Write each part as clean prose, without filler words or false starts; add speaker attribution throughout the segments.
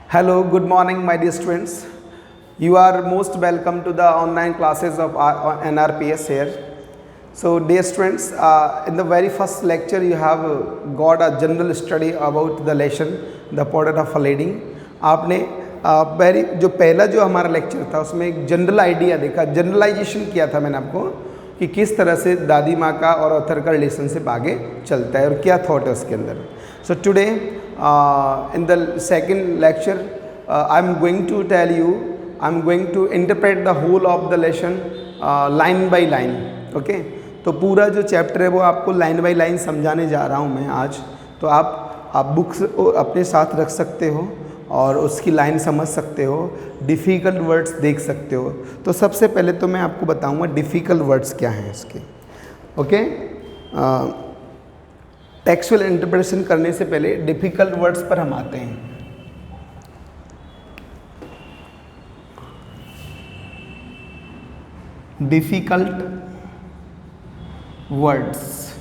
Speaker 1: Hello, good morning, my dear students. You are most welcome to the online classes of NRPS here. So, dear students, in the very first lecture, you have got a general study about the lesson, the portrait of a lady. आपने जो पहला जो हमारा lecture था उसमें एक general idea देखा, generalisation किया था मैंने आपको कि किस तरह से दादी माँ का और ऑथर का रिलेशनशिप आगे चलता है और क्या थॉट है उसके अंदर. So today in the second lecture I'm going to tell you, I'm going to interpret the whole of the lesson line by line. Okay, तो पूरा जो चैप्टर है वो आपको लाइन बाय लाइन समझाने जा रहा हूँ मैं आज. तो आप बुक्स अपने साथ रख सकते हो और उसकी लाइन समझ सकते हो, डिफ़िकल्ट वर्ड्स देख सकते हो. तो सबसे पहले तो मैं आपको बताऊंगा डिफ़िकल्ट वर्ड्स क्या हैं इसके. ओके, टेक्सुअल इंटरप्रिटेशन करने से पहले डिफ़िकल्ट वर्ड्स पर हम आते हैं. डिफ़िकल्ट वर्ड्स,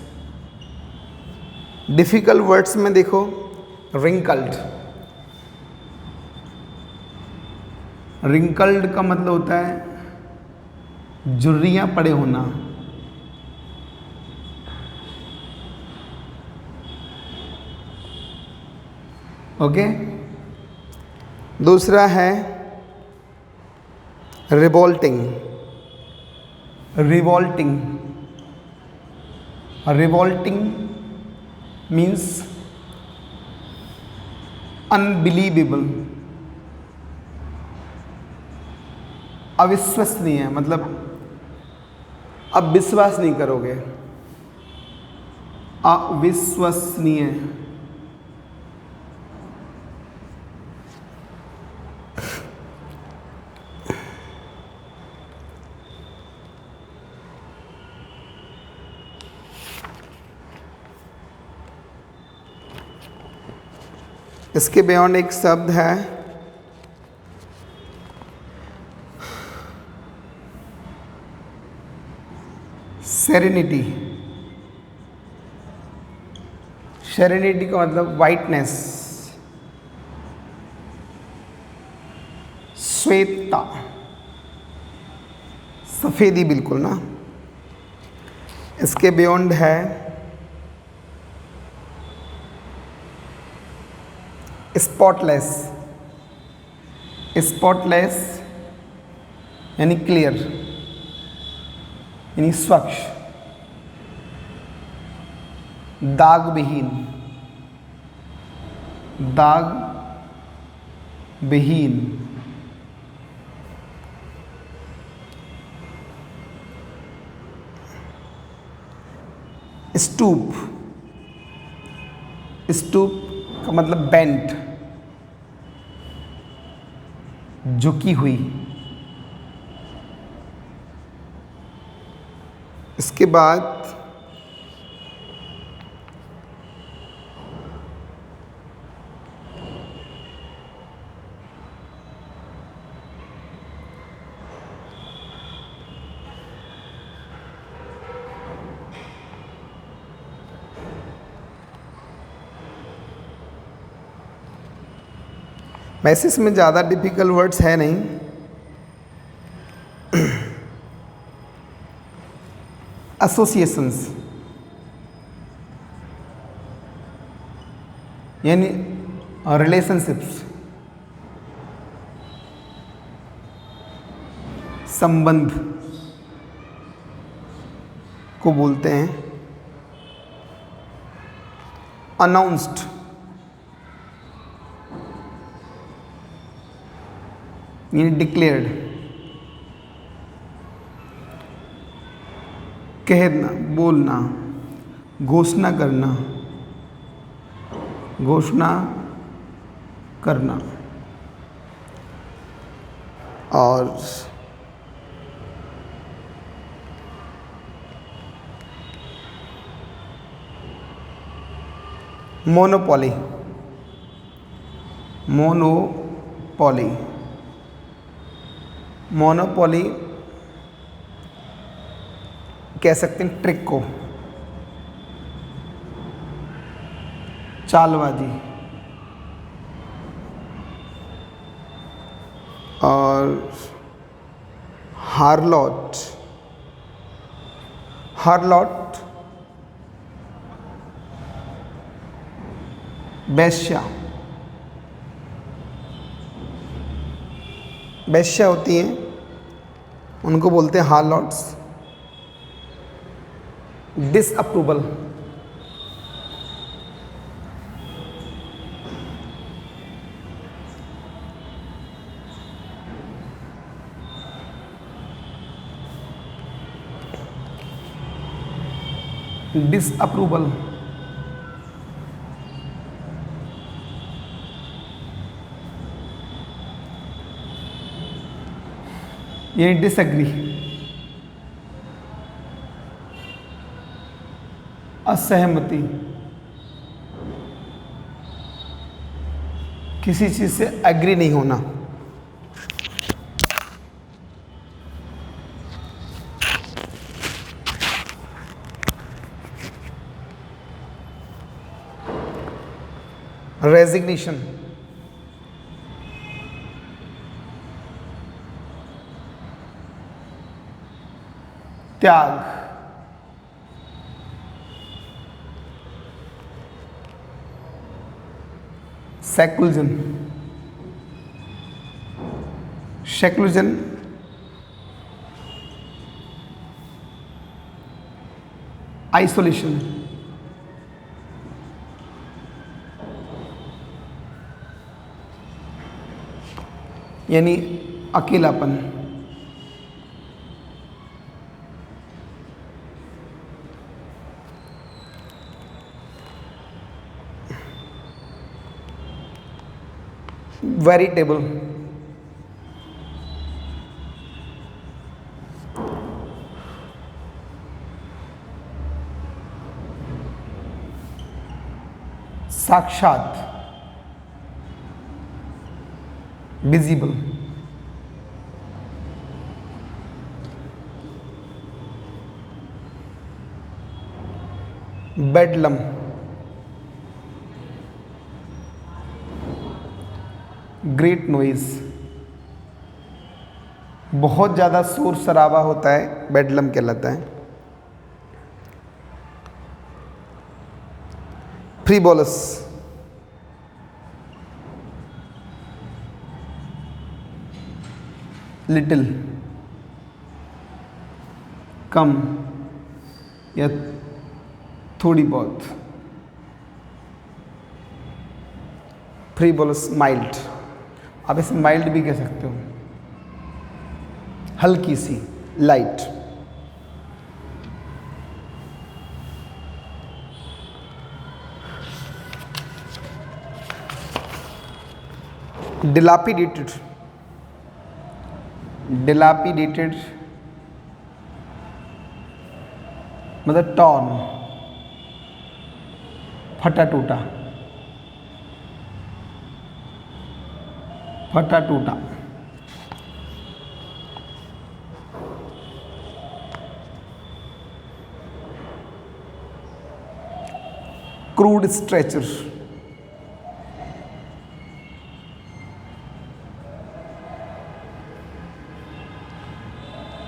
Speaker 1: डिफ़िकल्ट वर्ड्स में देखो रिंकल्ड. रिंकल्ड का मतलब होता है झुर्रियाँ पड़े होना. ओके, दूसरा है revolting. Revolting, revolting means unbelievable, अविश्वसनीय, मतलब अब विश्वास नहीं करोगे, अविश्वसनीय. इसके बियॉन्ड एक शब्द है सेरेनिटी. सेरेनिटी का मतलब वाइटनेस, श्वेतता, सफेदी बिल्कुल ना. इसके बियॉन्ड है स्पॉटलेस. स्पॉटलेस यानी क्लियर, यानी स्वच्छ, दाग विहीन, दाग विहीन. स्टूप, स्टूप का मतलब बेंट, झुकी हुई. इसके बाद वैसे इसमें ज़्यादा डिफ़िकल्ट वर्ड्स है नहीं. एसोसिएशंस यानी रिलेशनशिप्स, संबंध को बोलते हैं. अनाउंस्ड यानी डिक्लेयर्ड, कहना, बोलना, घोषणा करना, घोषणा करना. और मोनोपॉली, मोनोपॉली, मोनोपॉली कह सकते हैं ट्रिक को, चालबाजी. और हार्लॉट, हार्लॉट वैश्या, वैश्या होती हैं उनको बोलते हैं हार्लॉट्स। डिसअप्रूवल, डिसअप्रूवल, यानी डिसएग्री, असहमति, किसी चीज से एग्री नहीं होना। रेजिग्नेशन, त्याग, सेक्युलरिज्म, सेक्युलरिज्म, आइसोलेशन, यानी अकेलापन, वेरिटेबल, साक्षात, विजिबल, बेडलम, ग्रेट नॉइज, बहुत ज़्यादा शोर शराबा होता है, बेडलम कहलाता है। फ्रीबोलस, लिटिल, कम या थोड़ी बहुत। फ्रीबोलस, माइल्ड, आप इसे माइल्ड भी कह सकते हो, हल्की सी, लाइट। डिलापिडेटेड, डिलापिडेटेड मतलब टॉर्न, फटा टूटा, फटा टूटा। क्रूड स्ट्रेचर,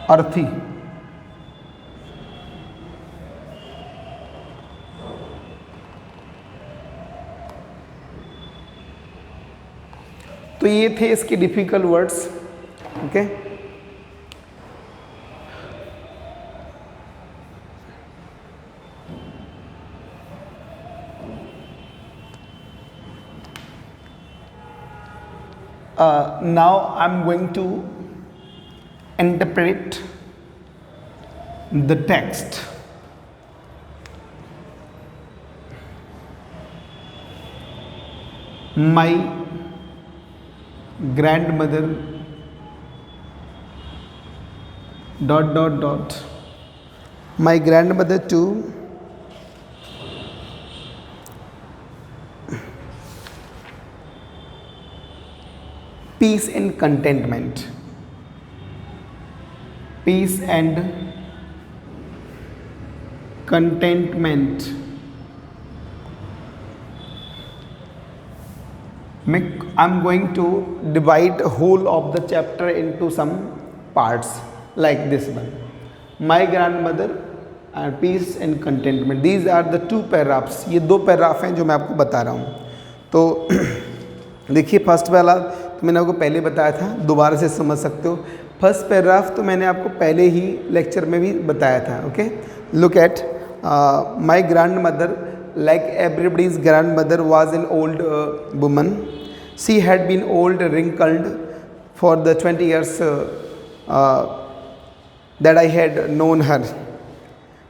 Speaker 1: अर्थी, तो ये थे इसके difficult words. Okay, now I'm going to interpret the text. My grandmother ... My grandmother too peace and contentment. Peace and contentment. मैं I'm going to divide whole of the chapter into some parts like this one. My grandmother and peace and contentment. These are the two paragraphs. ये दो paragraph हैं जो मैं आपको बता रहा हूँ. तो देखिए फर्स्ट वाला तो मैंने आपको पहले बताया था, दोबारा से समझ सकते हो. फर्स्ट पैराग्राफ तो मैंने आपको पहले ही लेक्चर में भी बताया था. Okay, look at my grand mother like everybody's grand mother was an old woman. She had been old, wrinkled for the 20 years that I had known her.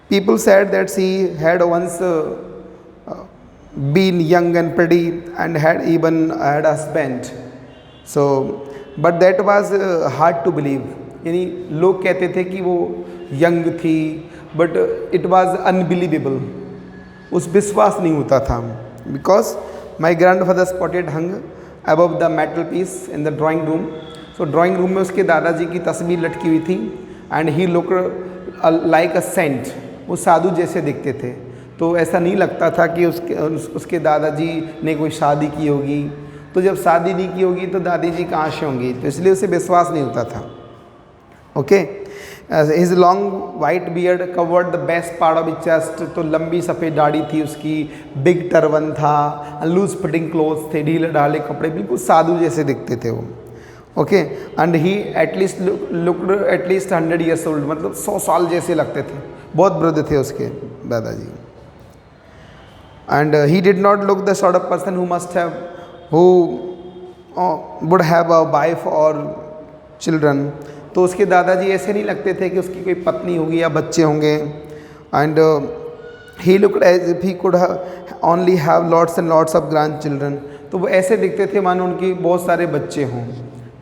Speaker 1: People said that she had once been young and pretty and had even had a husband. So, but that was hard to believe. यानी लोग कहते थे कि वो young थी, but it was unbelievable. उस विश्वास नहीं होता था. Because my grandfather spotted hung above the mantelpiece in the drawing room. So drawing room में उसके दादाजी की तस्वीर लटकी हुई थी. And he looked like a saint. वो साधु जैसे दिखते थे. तो ऐसा नहीं लगता था कि उसके दादाजी ने कोई शादी की होगी. तो जब शादी नहीं की होगी तो दादी जी कहाँ से होंगी. तो इसलिए उसे विश्वास नहीं होता था. Okay, his long white beard covered the best part of his chest. तो लंबी सफ़ेद दाढ़ी थी उसकी, बिग टर्बन था, लूज फिटिंग क्लोथ्स थे, ढीले ढाले कपड़े, बिल्कुल साधु जैसे दिखते थे वो. Okay, and he at least looked at least 100 years old. मतलब 100 साल जैसे लगते थे. बहुत वृद्ध थे उसके दादाजी. And he did not look the sort of person who must have who would have a wife और चिल्ड्रन. तो उसके दादाजी ऐसे नहीं लगते थे कि उसकी कोई पत्नी होगी या बच्चे होंगे. And he looked as if he could only have lots and lots of grandchildren. तो वो ऐसे दिखते थे मानो उनकी बहुत सारे बच्चे हों.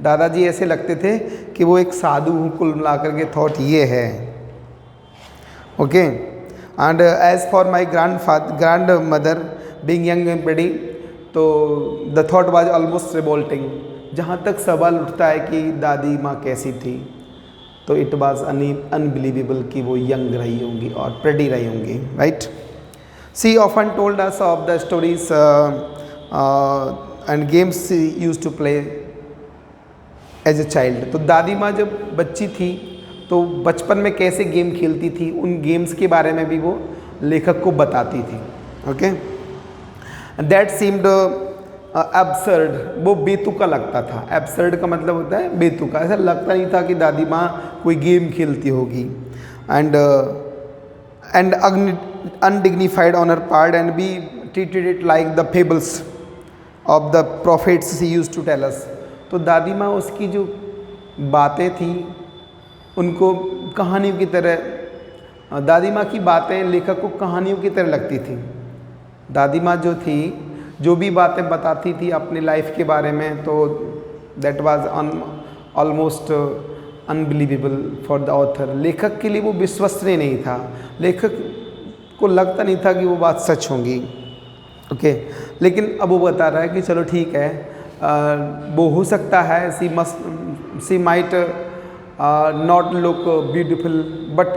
Speaker 1: दादाजी ऐसे लगते थे कि वो एक साधु कुल मिलाकर के थॉट ये है. Okay, and as for my grandmother being young and pretty, तो the thought was almost revolting. जहाँ तक सवाल उठता है कि दादी माँ कैसी थी, तो इट वाज अनबिलीवेबल कि वो यंग रही होंगी और प्रेटी रही होंगी. Right, she often told us of the stories and games she used to play as a child. तो दादी माँ जब बच्ची थी तो बचपन में कैसे गेम खेलती थी, उन गेम्स के बारे में भी वो लेखक को बताती थी. Okay, that seemed absurd. वो बेतुका लगता था. एब्सर्ड का मतलब होता है बेतुका. ऐसा लगता नहीं था कि दादी माँ कोई गेम खेलती होगी. And undignified on her part and be treated it like the fables of the prophets he used to tell us. तो दादी माँ उसकी जो बातें थी उनको कहानियों की तरह, दादी माँ की बातें लेखक को कहानियों की तरह लगती थी. दादी माँ जो थी, जो भी बातें बताती थी अपनी लाइफ के बारे में, तो that was almost unbelievable for the author. लेखक के लिए वो विश्वसनीय नहीं था. लेखक को लगता नहीं था कि वो बात सच होंगी. ओके, लेकिन अब वो बता रहा है कि चलो ठीक है, वो हो सकता है she might not look beautiful, but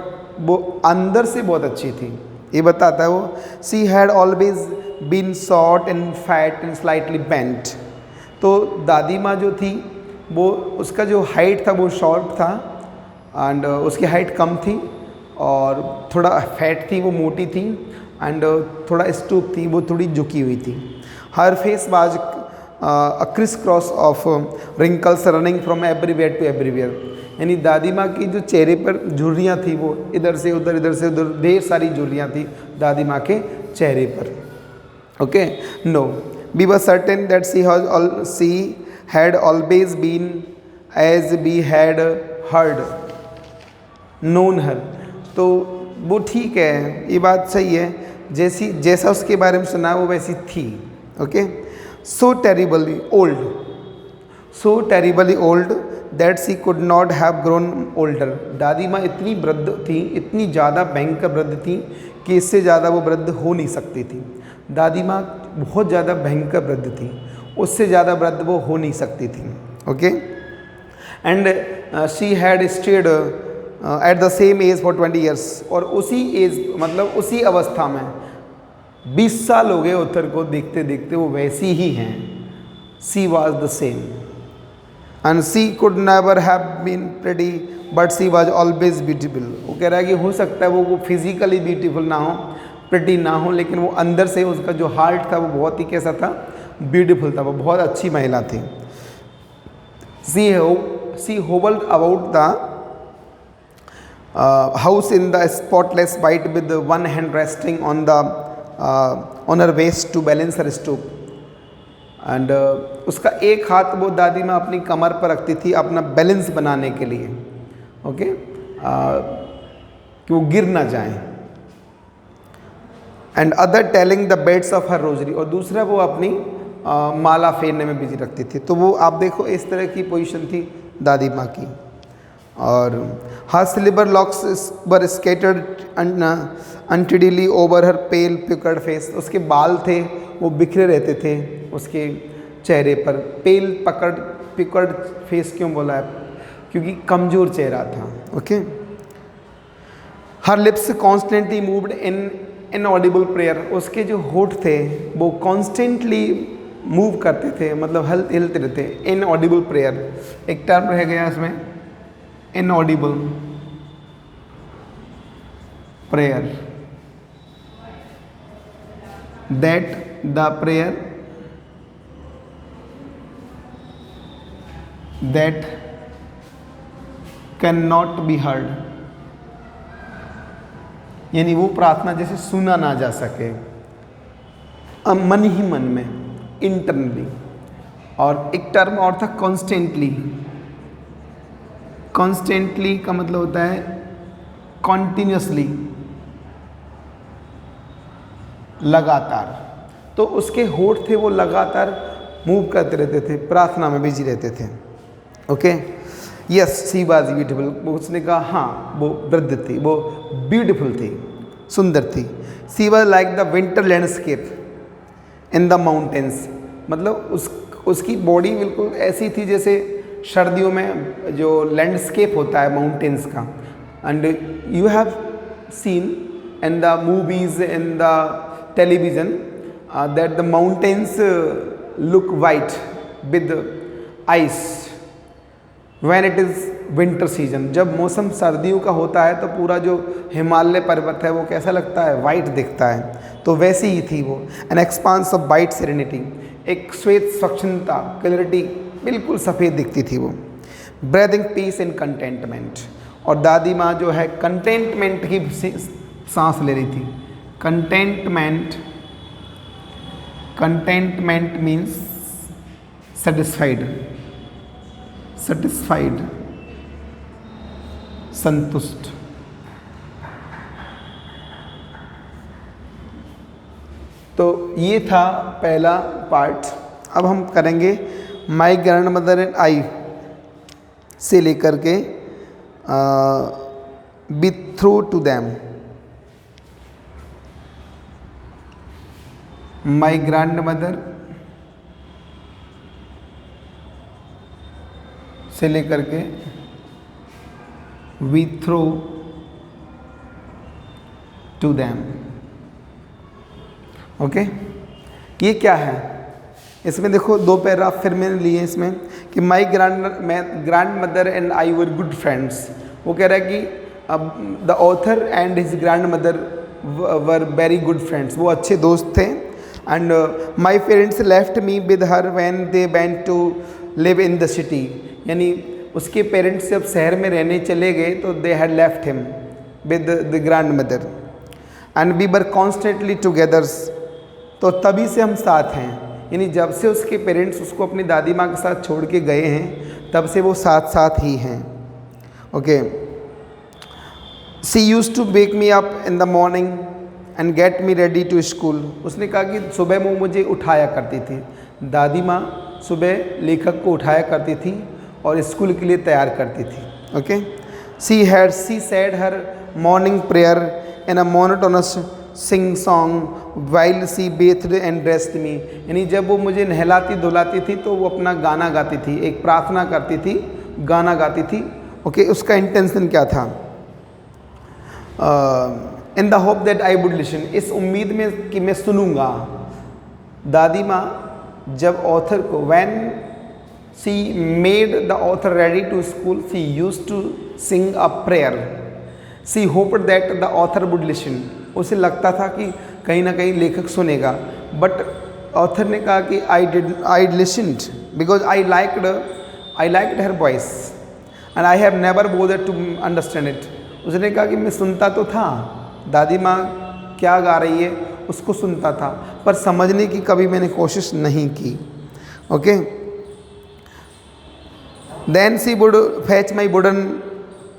Speaker 1: वो अंदर से बहुत अच्छी थी. ये बताता है वो. She had always been short and fat and slightly bent. तो दादी माँ जो थी वो, उसका जो हाइट था वो शॉर्ट था एंड उसकी हाइट कम थी और थोड़ा फैट थी, वो मोटी थी एंड थोड़ा स्टूप थी, वो थोड़ी झुकी हुई थी. Her face was a criss cross of wrinkles running from everywhere to everywhere. यानी दादी माँ की जो चेहरे पर झुर्रियाँ थी वो इधर से उधर ढेर सारी झुर्रियाँ थी दादी माँ के चेहरे पर. Okay, no, we were certain that she had always been as we had heard known her. तो वो ठीक है, ये बात सही है, जैसा उसके बारे में सुना वो वैसी थी. Okay, so terribly old that she could not have grown older. दादी माँ इतनी वृद्ध थी, इतनी ज़्यादा भयंकर वृद्ध थी कि इससे ज़्यादा वो वृद्ध हो नहीं सकती थी. दादी माँ बहुत ज़्यादा भयंकर वृद्ध थी, उससे ज़्यादा वृद्ध वो हो नहीं सकती थी. Okay, and she had stayed at the same age for 20 years. और उसी एज मतलब उसी अवस्था में 20 साल हो गए उत्तर को देखते देखते वो वैसी ही हैं. She was the same and she could never have been pretty but she was always beautiful. वो कह रहा है कि हो सकता है वो फिजिकली ब्यूटीफुल ना हो, प्रेटी ना हो, लेकिन वो अंदर से उसका जो हार्ट था वो बहुत ही कैसा था, ब्यूटीफुल था, वो बहुत अच्छी महिला थी। She hovered about the house in the spotless white with one hand resting on the on her waist to balance her stoop and उसका एक हाथ वो दादी माँ अपनी कमर पर रखती थी अपना बैलेंस बनाने के लिए, ओके, कि वो गिर ना जाए। And other telling the beds of her rosary, और दूसरा वो अपनी माला फेरने में बिजी रखती थी। तो वो आप देखो इस तरह की पोजीशन थी दादी माँ की। और हर सिल्वर लॉक्स वर स्केटर्ड अनटिडली ओवर हर पेल पिकर्ड फेस, उसके बाल थे वो बिखरे रहते थे उसके चेहरे पर। पेल पिकर्ड फेस क्यों बोला है, क्योंकि कमज़ोर चेहरा था, okay. Her lips constantly moved in inaudible prayer, उसके जो होठ थे वो कॉन्स्टेंटली मूव करते थे, मतलब हिलते रहते। इनऑडिबल प्रेयर एक टर्म रह गया इसमें, inaudible prayer, that the prayer that can not be heard, यानी वो प्रार्थना जैसे सुना ना जा सके, मन ही मन में, इंटरनली। और एक टर्म और था कॉन्स्टेंटली। कॉन्स्टेंटली का मतलब होता है कॉन्टिन्यूसली, लगातार। तो उसके होठ थे वो लगातार मूव करते रहते थे, प्रार्थना में बिजी रहते थे, okay. Yes she was beautiful, उसने कहा हाँ वो वृद्ध थी, वो ब्यूटीफुल थी, सुंदर थी। She was like the winter landscape in the mountains, मतलब उसकी बॉडी बिल्कुल ऐसी थी जैसे सर्दियों में जो लैंडस्केप होता है माउंटेन्स का। And you have seen in the movies, in the television that the mountains look white with ice when it is winter season. जब मौसम सर्दियों का होता है तो पूरा जो हिमालय पर्वत है वो कैसा लगता है, वाइट दिखता है। तो वैसी ही थी वो, an expanse of white serenity, एक श्वेत स्वच्छता, क्लैरिटी, बिल्कुल सफ़ेद दिखती थी वो। ब्रीदिंग पीस एंड कंटेंटमेंट, और दादी माँ जो है कंटेंटमेंट की सांस ले रही थी। Contentment, contentment means satisfied, satisfied, संतुष्ट। तो ये था पहला पार्ट। अब हम करेंगे my grandmother and I से लेकर के बी through to them. My grandmother से लेकर के वी थ्रू टू दैम, ओके। ये क्या है, इसमें देखो दो पैराग्राफ फिर मैंने लिए इसमें कि my grandmother and I were good friends. वो कह रहा है कि the author and his grandmother were very good friends, वो अच्छे दोस्त थे। And my parents left me with her when they went to live in the city, यानी उसके पेरेंट्स जब शहर में रहने चले गए तो they had left him with the grandmother and we were constantly together. तो तभी से हम साथ हैं, यानी जब से उसके पेरेंट्स उसको अपनी दादी माँ के साथ छोड़ के गए हैं तब से वो साथ साथ ही हैं, okay. She used to wake me up in the morning and get me ready to school. उसने कहा कि सुबह वो मुझे उठाया करती थी, दादी माँ सुबह लेखक को उठाया करती थी और स्कूल के लिए तैयार करती थी, okay. She said her morning prayer in a monotonous singsong while she bathed and dressed me, यानी जब वो मुझे नहलाती धुलाती थी तो वो अपना गाना गाती थी, एक प्रार्थना करती थी, गाना गाती थी, ओके। उसका इंटेंशन क्या था, in the hope that I would listen, इस उम्मीद में कि मैं सुनूंगा। दादी माँ जब ऑथर को when she made the author ready to school she used to sing a prayer, she hoped that the author would listen. उसे लगता था कि कहीं ना कहीं लेखक सुनेगा, बट ऑथर ने कहा कि I listened because I liked her voice and I have never bothered to understand it. उसने कहा कि मैं सुनता तो था, दादी माँ क्या गा रही है उसको सुनता था, पर समझने की कभी मैंने कोशिश नहीं की। Okay, then she would fetch my wooden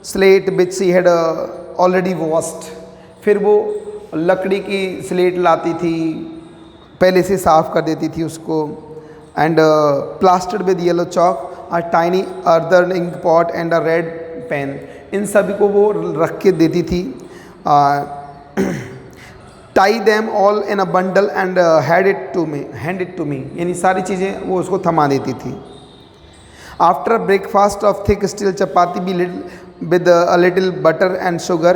Speaker 1: slate which she had already washed. फिर वो लकड़ी की स्लेट लाती थी, पहले से साफ कर देती थी उसको, and plastered with yellow chalk, a tiny earthen ink pot and a red pen. इन सभी को वो रख के देती थी। Tie them all in a bundle and hand it to me, यानी सारी चीज़ें वो उसको थमा देती थी। After breakfast of thick stale chapati be with a little butter and sugar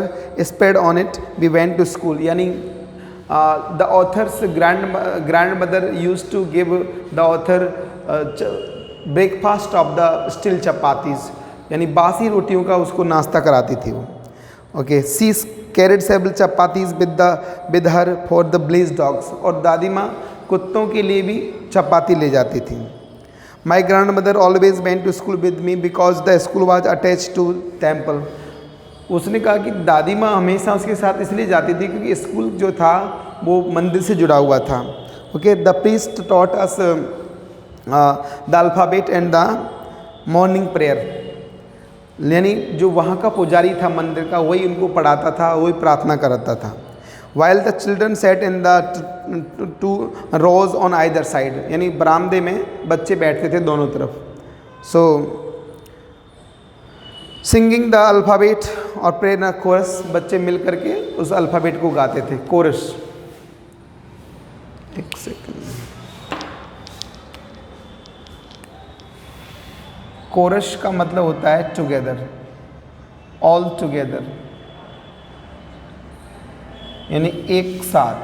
Speaker 1: spread on it, we went to school। यानी the author's grandmother used to give the author breakfast of the steel chapatis, यानी बासी रोटियों का उसको नाश्ता कराती थी वो। Okay, she carried several chapatis with her for the blaze dogs, और दादी माँ कुत्तों के लिए भी चपाती ले जाती थी। My grandmother always went to school with me because the school was attached to temple। उसने कहा कि दादी माँ हमेशा उसके साथ इसलिए जाती थी क्योंकि स्कूल जो था वो मंदिर से जुड़ा हुआ था। Okay, the priest taught us the alphabet and the morning prayer, यानी जो वहाँ का पुजारी था मंदिर का वही उनको पढ़ाता था, वही प्रार्थना कराता था। While the children sat in the two rows on either side, यानी बरामदे में बच्चे बैठते थे दोनों तरफ। So singing the alphabet और प्रेरणा कोरस, बच्चे मिल करके उस अल्फ़ाबेट को गाते थे, कोरस। एक सेकंड, कोरस का मतलब होता है टुगेदर, ऑल टुगेदर, यानी एक साथ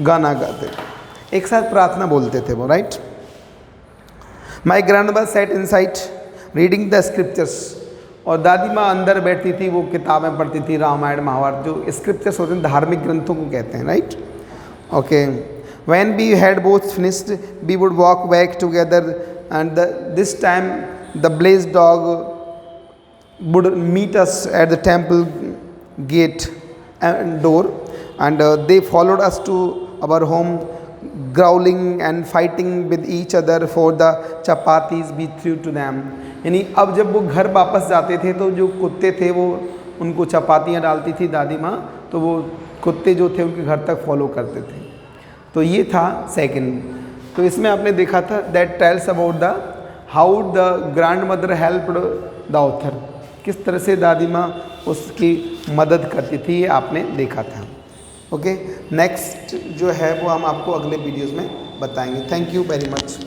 Speaker 1: गाना गाते, एक साथ प्रार्थना बोलते थे वो, right. My grandmother set inside reading the scriptures, और दादी माँ अंदर बैठती थी, वो किताबें पढ़ती थी, रामायण महाभारत, जो स्क्रिप्चर्स होते हैं धार्मिक ग्रंथों को कहते हैं, right. Okay, when we had both finished we would walk back together and this time the blaze dog would meet us at the temple gate and door, and they followed us to our home, growling and fighting with each other for the chapatis we threw to them। यानी अब जब वो घर वापस जाते थे तो जो कुत्ते थे वो उनको चपातियाँ डालती थी दादी माँ, तो वो कुत्ते जो थे उनके घर तक फॉलो करते थे। तो ये था सेकंड। तो इसमें आपने देखा था that tells about the how the grand mother helped the author, किस तरह से दादी माँ उसकी मदद करती थी, ये आपने देखा था। ओके, नेक्स्ट जो है वो हम आपको अगले वीडियोज़ में बताएंगे। Thank you very much.